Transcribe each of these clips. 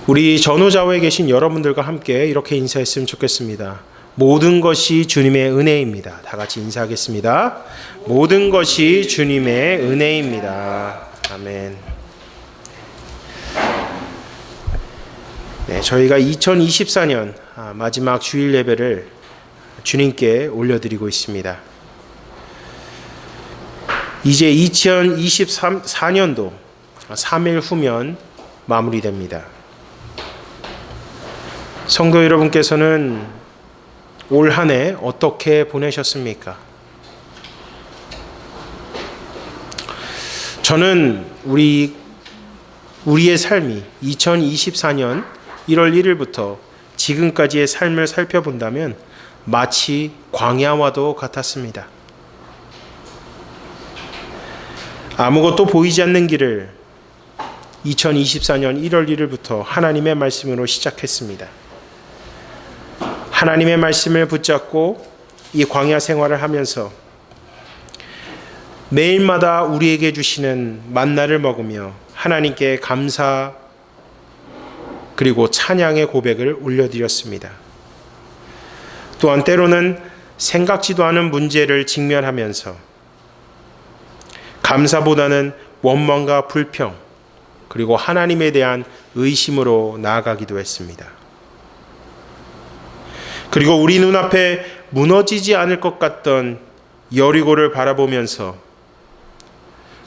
우리 전후좌우에 계신 여러분들과 함께 이렇게 인사했으면 좋겠습니다. 모든 것이 주님의 은혜입니다. 다 같이 인사하겠습니다. 모든 것이 주님의 은혜입니다. 아멘. 네, 저희가 2024년 마지막 주일 예배를 주님께 올려드리고 있습니다. 이제 2024년도 3일 후면 마무리됩니다. 성도 여러분께서는 올 한 해 어떻게 보내셨습니까? 저는 우리의 삶이 2024년 1월 1일부터 지금까지의 삶을 살펴본다면 마치 광야와도 같았습니다. 아무것도 보이지 않는 길을 2024년 1월 1일부터 하나님의 말씀으로 시작했습니다. 하나님의 말씀을 붙잡고 이 광야 생활을 하면서 매일마다 우리에게 주시는 만나를 먹으며 하나님께 감사 그리고 찬양의 고백을 올려드렸습니다. 또한 때로는 생각지도 않은 문제를 직면하면서 감사보다는 원망과 불평 그리고 하나님에 대한 의심으로 나아가기도 했습니다. 그리고 우리 눈앞에 무너지지 않을 것 같던 여리고를 바라보면서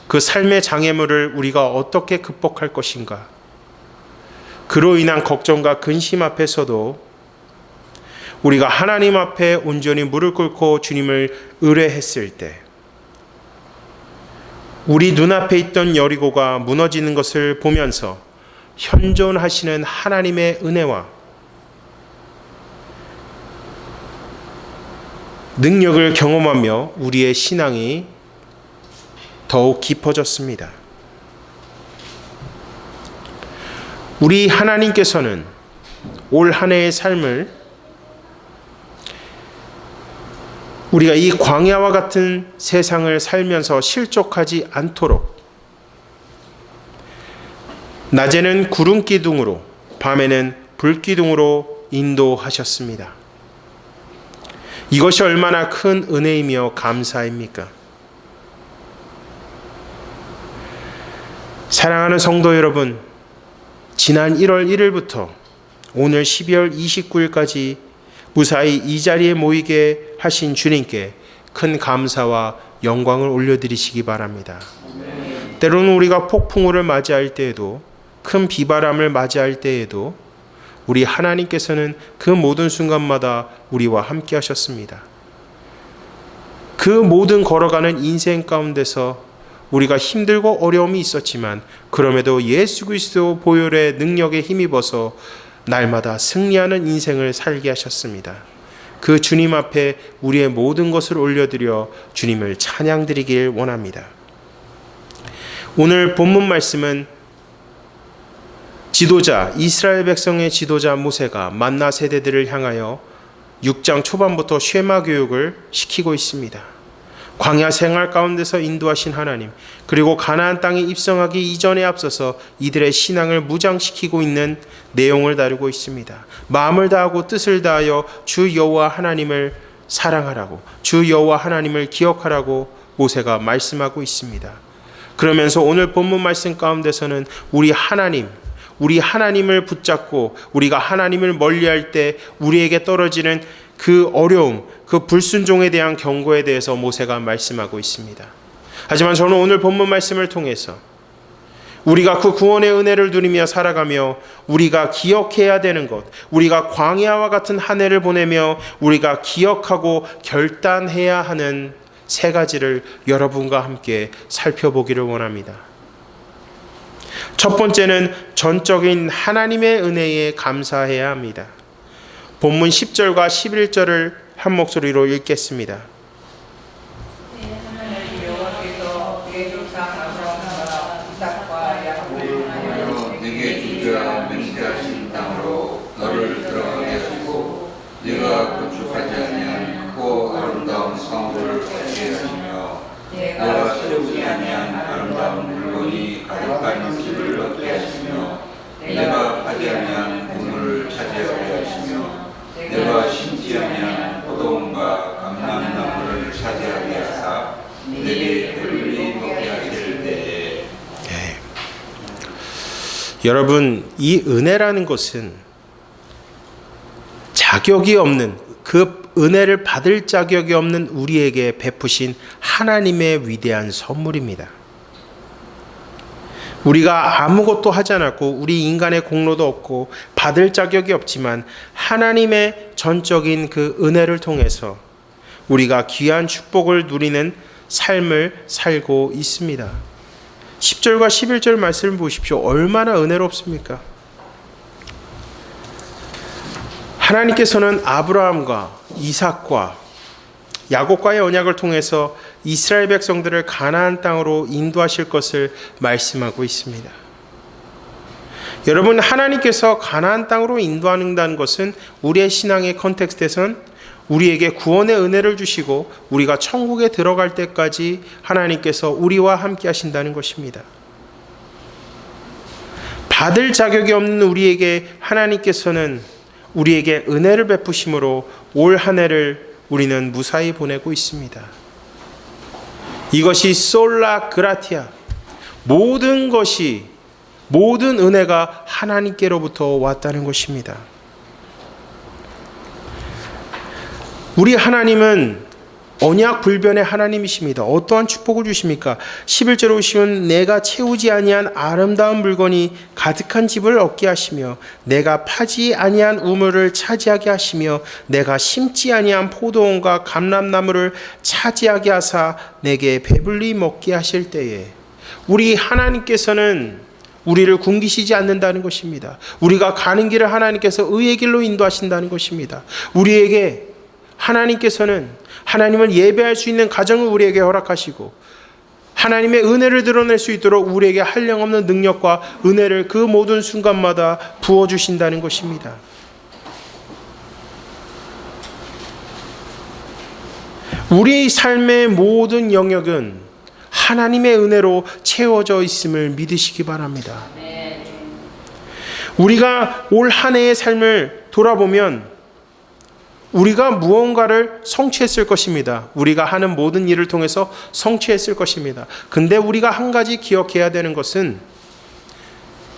그 삶의 장애물을 우리가 어떻게 극복할 것인가, 그로 인한 걱정과 근심 앞에서도 우리가 하나님 앞에 온전히 무릎 꿇고 주님을 의뢰했을 때 우리 눈앞에 있던 여리고가 무너지는 것을 보면서 현존하시는 하나님의 은혜와 능력을 경험하며 우리의 신앙이 더욱 깊어졌습니다. 우리 하나님께서는 올 한 해의 삶을 우리가 이 광야와 같은 세상을 살면서 실족하지 않도록 낮에는 구름 기둥으로 밤에는 불 기둥으로 인도하셨습니다. 이것이 얼마나 큰 은혜이며 감사입니까? 사랑하는 성도 여러분, 지난 1월 1일부터 오늘 12월 29일까지 무사히 이 자리에 모이게 하신 주님께 큰 감사와 영광을 올려드리시기 바랍니다. 때로는 우리가 폭풍우를 맞이할 때에도, 큰 비바람을 맞이할 때에도 우리 하나님께서는 그 모든 순간마다 우리와 함께 하셨습니다. 그 모든 걸어가는 인생 가운데서 우리가 힘들고 어려움이 있었지만 그럼에도 예수 그리스도 보혈의 능력에 힘입어서 날마다 승리하는 인생을 살게 하셨습니다. 그 주님 앞에 우리의 모든 것을 올려드려 주님을 찬양드리길 원합니다. 오늘 본문 말씀은 지도자, 이스라엘 백성의 지도자 모세가 만나 세대들을 향하여 6장 초반부터 쉐마 교육을 시키고 있습니다. 광야 생활 가운데서 인도하신 하나님, 그리고 가나안 땅에 입성하기 이전에 앞서서 이들의 신앙을 무장시키고 있는 내용을 다루고 있습니다. 마음을 다하고 뜻을 다하여 주 여호와 하나님을 사랑하라고, 주 여호와 하나님을 기억하라고 모세가 말씀하고 있습니다. 그러면서 오늘 본문 말씀 가운데서는 우리 하나님을 붙잡고 우리가 하나님을 멀리할 때 우리에게 떨어지는 그 어려움, 그 불순종에 대한 경고에 대해서 모세가 말씀하고 있습니다. 하지만 저는 오늘 본문 말씀을 통해서 우리가 그 구원의 은혜를 누리며 살아가며 우리가 기억해야 되는 것, 우리가 광야와 같은 한 해를 보내며 우리가 기억하고 결단해야 하는 세 가지를 여러분과 함께 살펴보기를 원합니다. 첫 번째는 전적인 하나님의 은혜에 감사해야 합니다. 본문 10절과 11절을 한 목소리로 읽겠습니다. 네게 주자 맹세하신 땅으로 너를 들어가게 하시고 네가 건축하지 아니한 크고 아름다운 성을 얻게 하시며 내가 세우지 아니한 아름다운 물건이 가득한 집을 얻게 하시며 내가 파지 아니한 여러분, 이 은혜라는 것은 자격이 없는, 그 은혜를 받을 자격이 없는 우리에게 베푸신 하나님의 위대한 선물입니다. 우리가 아무것도 하지 않았고 우리 인간의 공로도 없고 받을 자격이 없지만 하나님의 전적인 그 은혜를 통해서 우리가 귀한 축복을 누리는 삶을 살고 있습니다. 10절과 11절 말씀을 보십시오. 얼마나 은혜롭습니까? 하나님께서는 아브라함과 이삭과 야곱과의 언약을 통해서 이스라엘 백성들을 가나안 땅으로 인도하실 것을 말씀하고 있습니다. 여러분, 하나님께서 가나안 땅으로 인도한다는 것은 우리의 신앙의 컨텍스트에선 우리에게 구원의 은혜를 주시고 우리가 천국에 들어갈 때까지 하나님께서 우리와 함께 하신다는 것입니다. 받을 자격이 없는 우리에게 하나님께서는 우리에게 은혜를 베푸심으로 올 한 해를 우리는 무사히 보내고 있습니다. 이것이 솔라 그라티아, 모든 것이, 모든 은혜가 하나님께로부터 왔다는 것입니다. 우리 하나님은 언약 불변의 하나님이십니다. 어떠한 축복을 주십니까? 11절에 보시면 내가 채우지 아니한 아름다운 물건이 가득한 집을 얻게 하시며 내가 파지 아니한 우물을 차지하게 하시며 내가 심지 아니한 포도원과 감람나무를 차지하게 하사 내게 배불리 먹게 하실 때에, 우리 하나님께서는 우리를 굶기시지 않는다는 것입니다. 우리가 가는 길을 하나님께서 의의 길로 인도하신다는 것입니다. 우리에게 하나님께서는 하나님을 예배할 수 있는 가정을 우리에게 허락하시고 하나님의 은혜를 드러낼 수 있도록 우리에게 한량없는 능력과 은혜를 그 모든 순간마다 부어주신다는 것입니다. 우리 삶의 모든 영역은 하나님의 은혜로 채워져 있음을 믿으시기 바랍니다. 우리가 올 한 해의 삶을 돌아보면 우리가 무언가를 성취했을 것입니다. 우리가 하는 모든 일을 통해서 성취했을 것입니다. 근데 우리가 한 가지 기억해야 되는 것은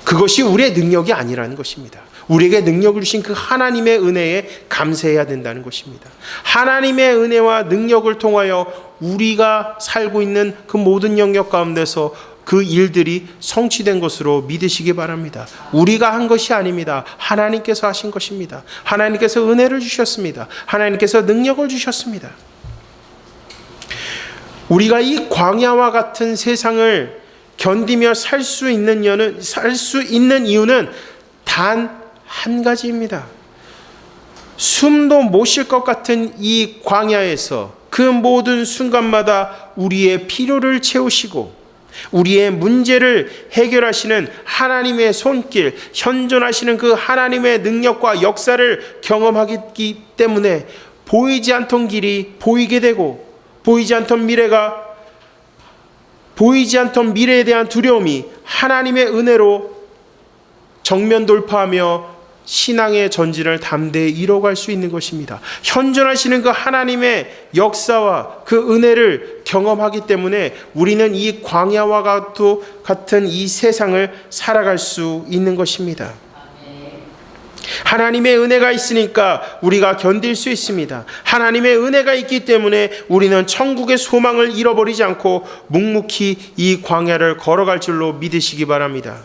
그것이 우리의 능력이 아니라는 것입니다. 우리에게 능력을 주신 그 하나님의 은혜에 감사해야 된다는 것입니다. 하나님의 은혜와 능력을 통하여 우리가 살고 있는 그 모든 영역 가운데서 그 일들이 성취된 것으로 믿으시기 바랍니다. 우리가 한 것이 아닙니다. 하나님께서 하신 것입니다. 하나님께서 은혜를 주셨습니다. 하나님께서 능력을 주셨습니다. 우리가 이 광야와 같은 세상을 견디며 살 수 있는 이유는 단 한 가지입니다. 숨도 못 쉴 것 같은 이 광야에서 그 모든 순간마다 우리의 필요를 채우시고 우리의 문제를 해결하시는 하나님의 손길, 현존하시는 그 하나님의 능력과 역사를 경험하기 때문에 보이지 않던 길이 보이게 되고 보이지 않던 미래에 대한 두려움이 하나님의 은혜로 정면 돌파하며 신앙의 전진을 담대히 이뤄갈 수 있는 것입니다. 현존하시는 그 하나님의 역사와 그 은혜를 경험하기 때문에 우리는 이 광야와 같은 이 세상을 살아갈 수 있는 것입니다. 하나님의 은혜가 있으니까 우리가 견딜 수 있습니다. 하나님의 은혜가 있기 때문에 우리는 천국의 소망을 잃어버리지 않고 묵묵히 이 광야를 걸어갈 줄로 믿으시기 바랍니다.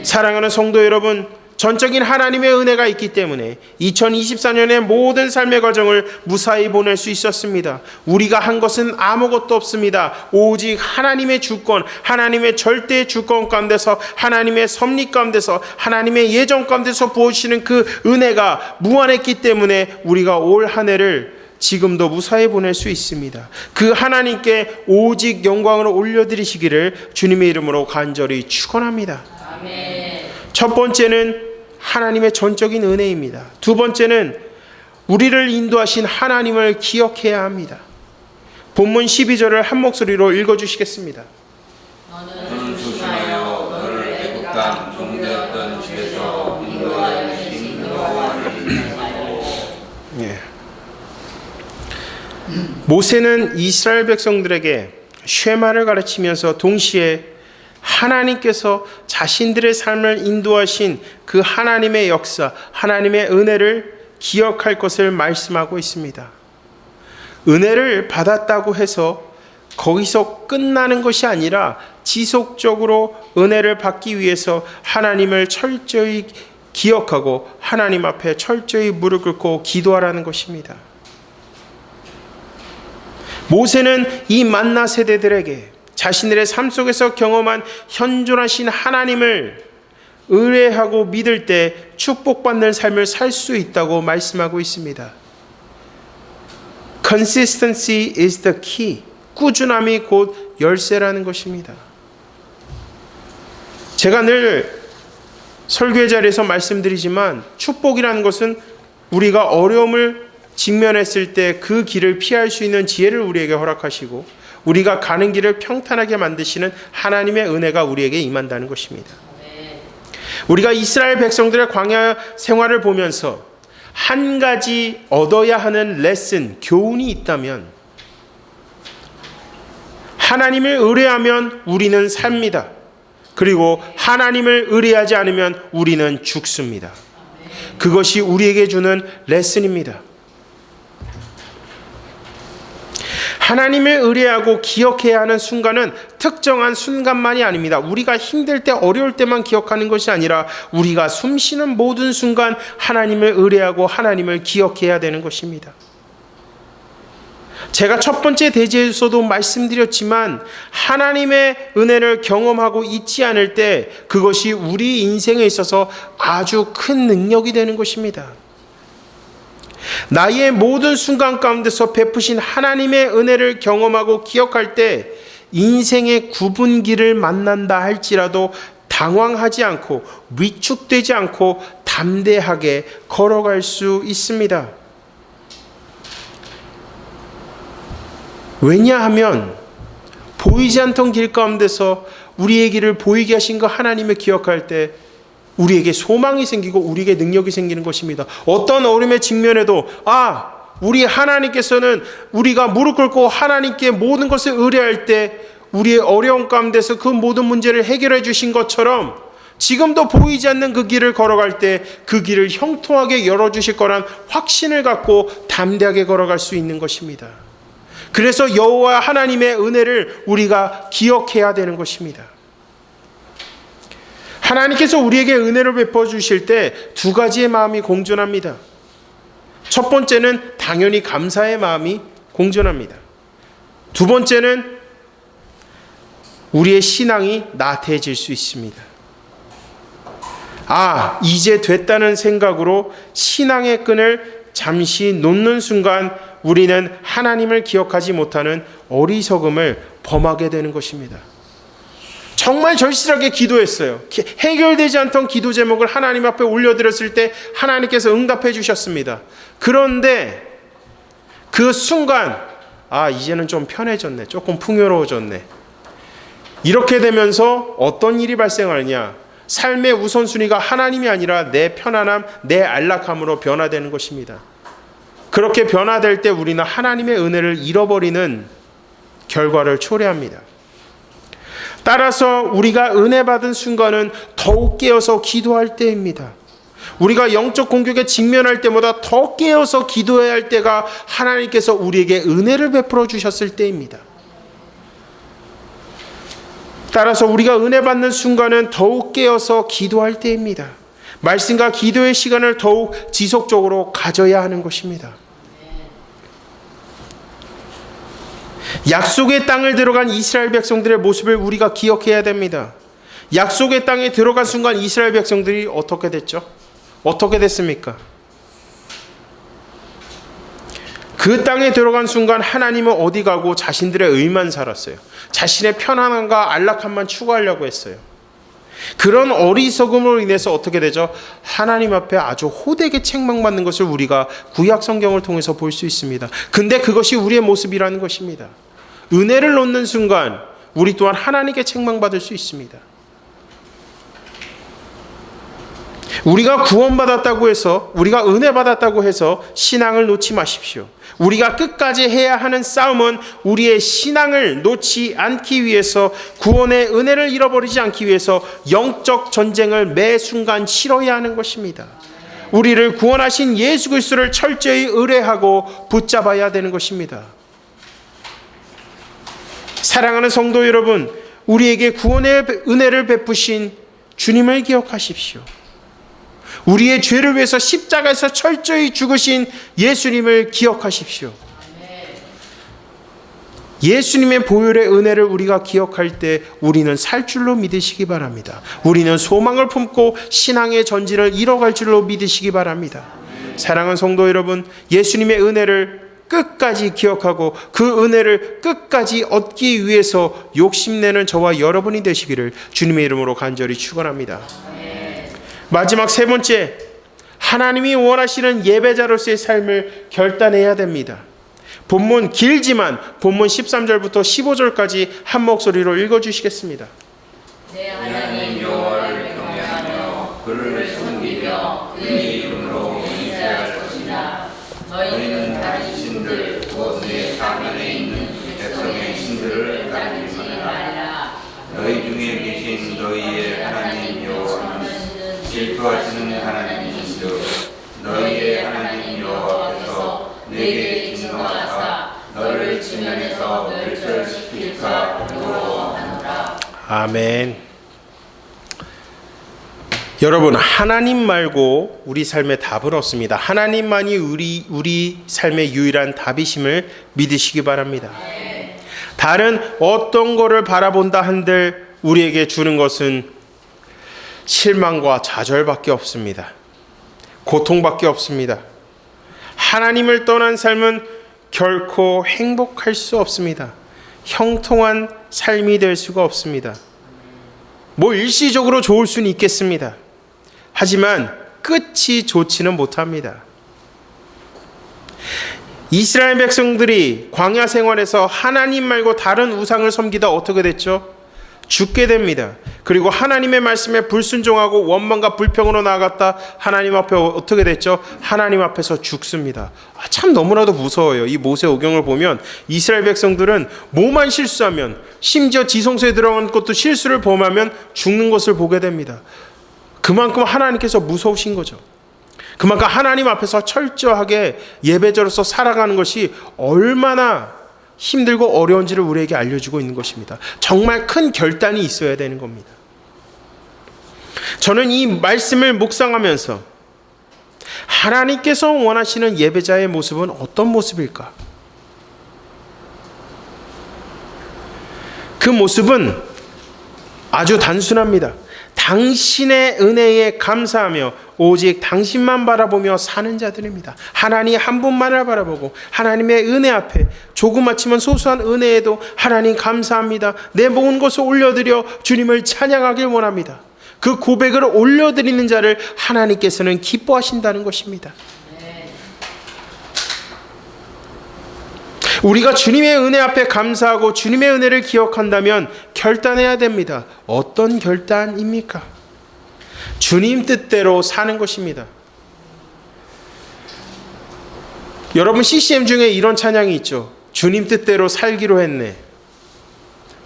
사랑하는 성도 여러분, 전적인 하나님의 은혜가 있기 때문에 2024년의 모든 삶의 과정을 무사히 보낼 수 있었습니다. 우리가 한 것은 아무것도 없습니다. 오직 하나님의 주권, 하나님의 절대 주권 가운데서, 하나님의 섭리 가운데서, 하나님의 예정 가운데서 부어주시는 그 은혜가 무한했기 때문에 우리가 올 한 해를 지금도 무사히 보낼 수 있습니다. 그 하나님께 오직 영광을 올려드리시기를 주님의 이름으로 간절히 축원합니다. 첫 번째는 하나님의 전적인 은혜입니다. 두 번째는 우리를 인도하신 하나님을 기억해야 합니다. 본문 12절을 한 목소리로 읽어주시겠습니다. 너는 조심하여 너를 애굽 땅 종되었던 집에서 인도하여 주신 여호와를 인정하고. 모세는 이스라엘 백성들에게 쉐마를 가르치면서 동시에 하나님께서 자신들의 삶을 인도하신 그 하나님의 역사, 하나님의 은혜를 기억할 것을 말씀하고 있습니다. 은혜를 받았다고 해서 거기서 끝나는 것이 아니라 지속적으로 은혜를 받기 위해서 하나님을 철저히 기억하고 하나님 앞에 철저히 무릎 꿇고 기도하라는 것입니다. 모세는 이 만나 세대들에게 자신들의 삶 속에서 경험한 현존하신 하나님을 의뢰하고 믿을 때 축복받는 삶을 살 수 있다고 말씀하고 있습니다. Consistency is the key. 꾸준함이 곧 열쇠라는 것입니다. 제가 늘 설교의 자리에서 말씀드리지만 축복이라는 것은 우리가 어려움을 직면했을 때 그 길을 피할 수 있는 지혜를 우리에게 허락하시고 우리가 가는 길을 평탄하게 만드시는 하나님의 은혜가 우리에게 임한다는 것입니다. 우리가 이스라엘 백성들의 광야 생활을 보면서 한 가지 얻어야 하는 레슨, 교훈이 있다면 하나님을 의뢰하면 우리는 삽니다. 그리고 하나님을 의뢰하지 않으면 우리는 죽습니다. 그것이 우리에게 주는 레슨입니다. 하나님을 의뢰하고 기억해야 하는 순간은 특정한 순간만이 아닙니다. 우리가 힘들 때 어려울 때만 기억하는 것이 아니라 우리가 숨쉬는 모든 순간 하나님을 의뢰하고 하나님을 기억해야 되는 것입니다. 제가 첫 번째 대지에서도 말씀드렸지만 하나님의 은혜를 경험하고 잊지 않을 때 그것이 우리 인생에 있어서 아주 큰 능력이 되는 것입니다. 나의 모든 순간 가운데서 베푸신 하나님의 은혜를 경험하고 기억할 때 인생의 구분기를 만난다 할지라도 당황하지 않고 위축되지 않고 담대하게 걸어갈 수 있습니다. 왜냐하면 보이지 않던 길 가운데서 우리의 길을 보이게 하신 그 하나님을 기억할 때 우리에게 소망이 생기고 우리에게 능력이 생기는 것입니다. 어떤 어려움에 직면해도 우리 하나님께서는 우리가 무릎 꿇고 하나님께 모든 것을 의뢰할 때 우리의 어려움 가운데서 그 모든 문제를 해결해 주신 것처럼 지금도 보이지 않는 그 길을 걸어갈 때 그 길을 형통하게 열어주실 거란 확신을 갖고 담대하게 걸어갈 수 있는 것입니다. 그래서 여호와 하나님의 은혜를 우리가 기억해야 되는 것입니다. 하나님께서 우리에게 은혜를 베풀어 주실 때 두 가지의 마음이 공존합니다. 첫 번째는 당연히 감사의 마음이 공존합니다. 두 번째는 우리의 신앙이 나태해질 수 있습니다. 이제 됐다는 생각으로 신앙의 끈을 잠시 놓는 순간 우리는 하나님을 기억하지 못하는 어리석음을 범하게 되는 것입니다. 정말 절실하게 기도했어요. 해결되지 않던 기도 제목을 하나님 앞에 올려드렸을 때 하나님께서 응답해 주셨습니다. 그런데 그 순간 이제는 좀 편해졌네. 조금 풍요로워졌네. 이렇게 되면서 어떤 일이 발생하느냐. 삶의 우선순위가 하나님이 아니라 내 편안함, 내 안락함으로 변화되는 것입니다. 그렇게 변화될 때 우리는 하나님의 은혜를 잃어버리는 결과를 초래합니다. 따라서 우리가 은혜 받은 순간은 더욱 깨어서 기도할 때입니다. 우리가 영적 공격에 직면할 때마다 더 깨어서 기도해야 할 때가 하나님께서 우리에게 은혜를 베풀어 주셨을 때입니다. 따라서 우리가 은혜 받는 순간은 더욱 깨어서 기도할 때입니다. 말씀과 기도의 시간을 더욱 지속적으로 가져야 하는 것입니다. 약속의 땅을 들어간 이스라엘 백성들의 모습을 우리가 기억해야 됩니다. 약속의 땅에 들어간 순간 이스라엘 백성들이 어떻게 됐죠? 어떻게 됐습니까? 그 땅에 들어간 순간 하나님은 어디 가고 자신들의 의만 살았어요. 자신의 편안함과 안락함만 추구하려고 했어요. 그런 어리석음으로 인해서 어떻게 되죠? 하나님 앞에 아주 호되게 책망받는 것을 우리가 구약 성경을 통해서 볼 수 있습니다. 근데 그것이 우리의 모습이라는 것입니다. 은혜를 놓는 순간 우리 또한 하나님께 책망받을 수 있습니다. 우리가 구원받았다고 해서, 우리가 은혜 받았다고 해서 신앙을 놓지 마십시오. 우리가 끝까지 해야 하는 싸움은 우리의 신앙을 놓지 않기 위해서, 구원의 은혜를 잃어버리지 않기 위해서 영적 전쟁을 매 순간 치러야 하는 것입니다. 우리를 구원하신 예수 그리스도를 철저히 의뢰하고 붙잡아야 되는 것입니다. 사랑하는 성도 여러분, 우리에게 구원의 은혜를 베푸신 주님을 기억하십시오. 우리의 죄를 위해서 십자가에서 철저히 죽으신 예수님을 기억하십시오. 예수님의 보혈의 은혜를 우리가 기억할 때 우리는 살 줄로 믿으시기 바랍니다. 우리는 소망을 품고 신앙의 전진을 이뤄갈 줄로 믿으시기 바랍니다. 사랑하는 성도 여러분, 예수님의 은혜를 끝까지 기억하고 그 은혜를 끝까지 얻기 위해서 욕심내는 저와 여러분이 되시기를 주님의 이름으로 간절히 축원합니다. 마지막 세 번째, 하나님이 원하시는 예배자로서의 삶을 결단해야 됩니다. 본문 길지만 본문 13절부터 15절까지 한 목소리로 읽어주시겠습니다. 내 하나님 여호와를 경외하며 그를 섬기며 그의 이름으로 인사할 것이다. 너희는 다른 신들 곧 내 사면에 있는 백성의 신들을 따르지 말라. 너희 중에 계신 너희의 하나님 여호와는 질투하시는 하나님이시요 너희의 하나님 여호와 앞에서 내게 진노하사 너를 지면에서 멸절시킬까 두려워하노라. 아멘. 여러분, 하나님 말고 우리 삶의 답은 없습니다. 하나님만이 우리 삶의 유일한 답이심을 믿으시기 바랍니다. 다른 어떤 거를 바라본다 한들 우리에게 주는 것은 실망과 좌절밖에 없습니다. 고통밖에 없습니다. 하나님을 떠난 삶은 결코 행복할 수 없습니다. 형통한 삶이 될 수가 없습니다. 뭐 일시적으로 좋을 수는 있겠습니다. 하지만 끝이 좋지는 못합니다. 이스라엘 백성들이 광야 생활에서 하나님 말고 다른 우상을 섬기다 어떻게 됐죠? 죽게 됩니다. 그리고 하나님의 말씀에 불순종하고 원망과 불평으로 나아갔다 하나님 앞에 어떻게 됐죠? 하나님 앞에서 죽습니다. 참 너무나도 무서워요. 이 모세오경을 보면 이스라엘 백성들은 뭐만 실수하면, 심지어 지성소에 들어간 것도 실수를 범하면 죽는 것을 보게 됩니다. 그만큼 하나님께서 무서우신 거죠. 그만큼 하나님 앞에서 철저하게 예배자로서 살아가는 것이 얼마나 힘들고 어려운지를 우리에게 알려주고 있는 것입니다. 정말 큰 결단이 있어야 되는 겁니다. 저는 이 말씀을 묵상하면서 하나님께서 원하시는 예배자의 모습은 어떤 모습일까? 그 모습은 아주 단순합니다. 당신의 은혜에 감사하며 오직 당신만 바라보며 사는 자들입니다. 하나님 한 분만을 바라보고 하나님의 은혜 앞에 조그맣지만 소소한 은혜에도 하나님 감사합니다. 내 모든 것을 올려드려 주님을 찬양하길 원합니다. 그 고백을 올려드리는 자를 하나님께서는 기뻐하신다는 것입니다. 우리가 주님의 은혜 앞에 감사하고 주님의 은혜를 기억한다면 결단해야 됩니다. 어떤 결단입니까? 주님 뜻대로 사는 것입니다. 여러분, CCM 중에 이런 찬양이 있죠. 주님 뜻대로 살기로 했네.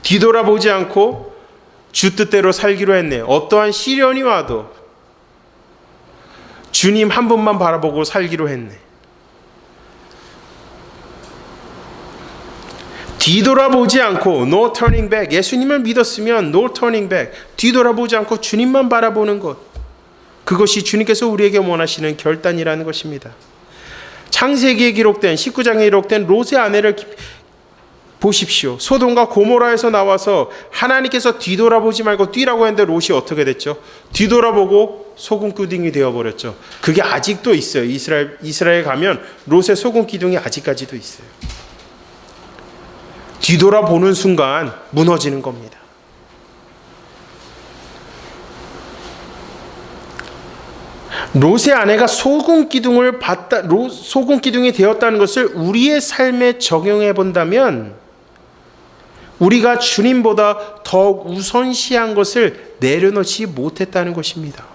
뒤돌아보지 않고 주 뜻대로 살기로 했네. 어떠한 시련이 와도 주님 한 분만 바라보고 살기로 했네. 뒤돌아보지 않고 no turning back. 예수님을 믿었으면 no turning back. 뒤돌아보지 않고 주님만 바라보는 것. 그것이 주님께서 우리에게 원하시는 결단이라는 것입니다. 창세기에 기록된 19장에 기록된 롯의 아내를 보십시오. 소돔과 고모라에서 나와서 하나님께서 뒤돌아보지 말고 뛰라고 했는데 롯이 어떻게 됐죠? 뒤돌아보고 소금 기둥이 되어버렸죠. 그게 아직도 있어요. 이스라엘 가면 롯의 소금 기둥이 아직까지도 있어요. 뒤돌아보는 순간 무너지는 겁니다. 롯의 아내가 소금 기둥이 되었다는 것을 우리의 삶에 적용해 본다면 우리가 주님보다 더욱 우선시한 것을 내려놓지 못했다는 것입니다.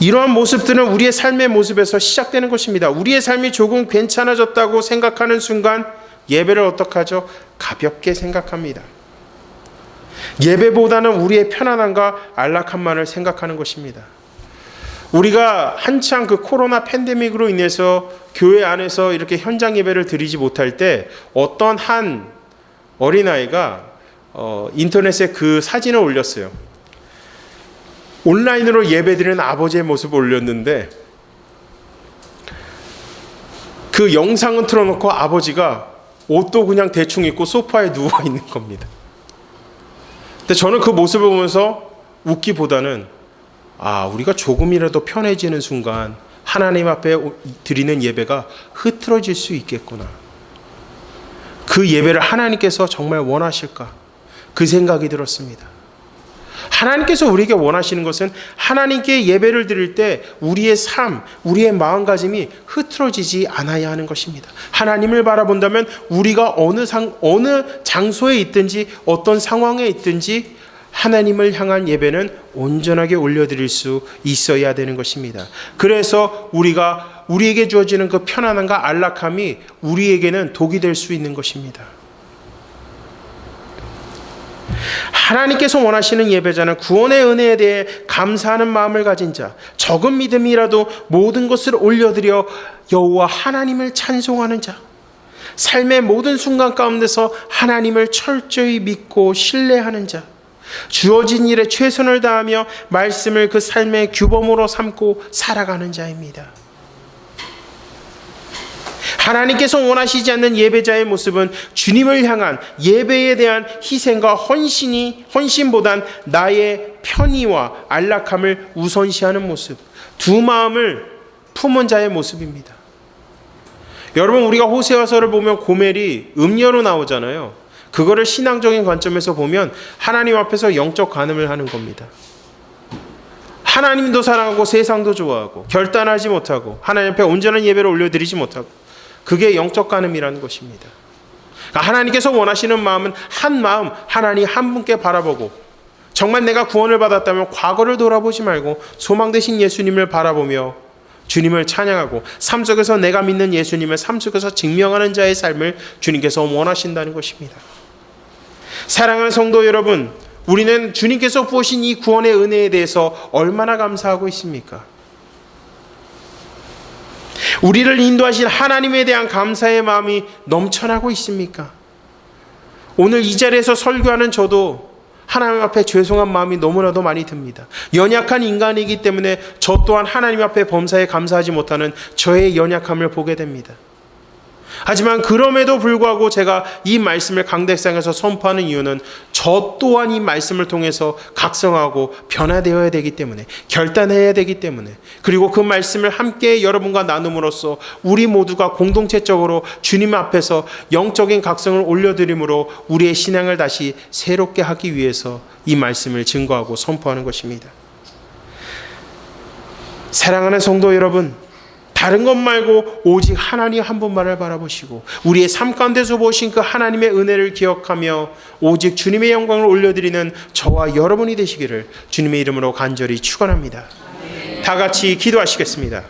이러한 모습들은 우리의 삶의 모습에서 시작되는 것입니다. 우리의 삶이 조금 괜찮아졌다고 생각하는 순간 예배를 어떻게 하죠? 가볍게 생각합니다. 예배보다는 우리의 편안함과 안락함만을 생각하는 것입니다. 우리가 한창 그 코로나 팬데믹으로 인해서 교회 안에서 이렇게 현장 예배를 드리지 못할 때 어떤 한 어린아이가 인터넷에 그 사진을 올렸어요. 온라인으로 예배드리는 아버지의 모습을 올렸는데 그 영상은 틀어놓고 아버지가 옷도 그냥 대충 입고 소파에 누워있는 겁니다. 근데 저는 그 모습을 보면서 웃기보다는 우리가 조금이라도 편해지는 순간 하나님 앞에 드리는 예배가 흐트러질 수 있겠구나. 그 예배를 하나님께서 정말 원하실까? 그 생각이 들었습니다. 하나님께서 우리에게 원하시는 것은 하나님께 예배를 드릴 때 우리의 삶, 우리의 마음가짐이 흐트러지지 않아야 하는 것입니다. 하나님을 바라본다면 우리가 어느 장소에 있든지 어떤 상황에 있든지 하나님을 향한 예배는 온전하게 올려드릴 수 있어야 되는 것입니다. 그래서 우리에게 주어지는 그 편안함과 안락함이 우리에게는 독이 될 수 있는 것입니다. 하나님께서 원하시는 예배자는 구원의 은혜에 대해 감사하는 마음을 가진 자, 적은 믿음이라도 모든 것을 올려드려 여호와 하나님을 찬송하는 자, 삶의 모든 순간 가운데서 하나님을 철저히 믿고 신뢰하는 자, 주어진 일에 최선을 다하며 말씀을 그 삶의 규범으로 삼고 살아가는 자입니다. 하나님께서 원하시지 않는 예배자의 모습은 주님을 향한 예배에 대한 희생과 헌신보단 나의 편의와 안락함을 우선시하는 모습, 두 마음을 품은 자의 모습입니다. 여러분, 우리가 호세아서를 보면 고멜이 음녀로 나오잖아요. 그거를 신앙적인 관점에서 보면 하나님 앞에서 영적 간음을 하는 겁니다. 하나님도 사랑하고 세상도 좋아하고 결단하지 못하고 하나님 앞에 온전한 예배를 올려드리지 못하고, 그게 영적 간음이라는 것입니다. 하나님께서 원하시는 마음은 한 마음, 하나님 한 분께 바라보고, 정말 내가 구원을 받았다면 과거를 돌아보지 말고 소망 되신 예수님을 바라보며 주님을 찬양하고 삶 속에서 내가 믿는 예수님을 삶 속에서 증명하는 자의 삶을 주님께서 원하신다는 것입니다. 사랑하는 성도 여러분, 우리는 주님께서 부으신 이 구원의 은혜에 대해서 얼마나 감사하고 있습니까? 우리를 인도하신 하나님에 대한 감사의 마음이 넘쳐나고 있습니까? 오늘 이 자리에서 설교하는 저도 하나님 앞에 죄송한 마음이 너무나도 많이 듭니다. 연약한 인간이기 때문에 저 또한 하나님 앞에 범사에 감사하지 못하는 저의 연약함을 보게 됩니다. 하지만 그럼에도 불구하고 제가 이 말씀을 강대상에서 선포하는 이유는 저 또한 이 말씀을 통해서 각성하고 변화되어야 되기 때문에, 결단해야 되기 때문에, 그리고 그 말씀을 함께 여러분과 나눔으로써 우리 모두가 공동체적으로 주님 앞에서 영적인 각성을 올려드림으로 우리의 신앙을 다시 새롭게 하기 위해서 이 말씀을 증거하고 선포하는 것입니다. 사랑하는 성도 여러분, 다른 것 말고 오직 하나님 한 분만을 바라보시고 우리의 삶 가운데서 보신 그 하나님의 은혜를 기억하며 오직 주님의 영광을 올려드리는 저와 여러분이 되시기를 주님의 이름으로 간절히 축원합니다. 다 같이 기도하시겠습니다.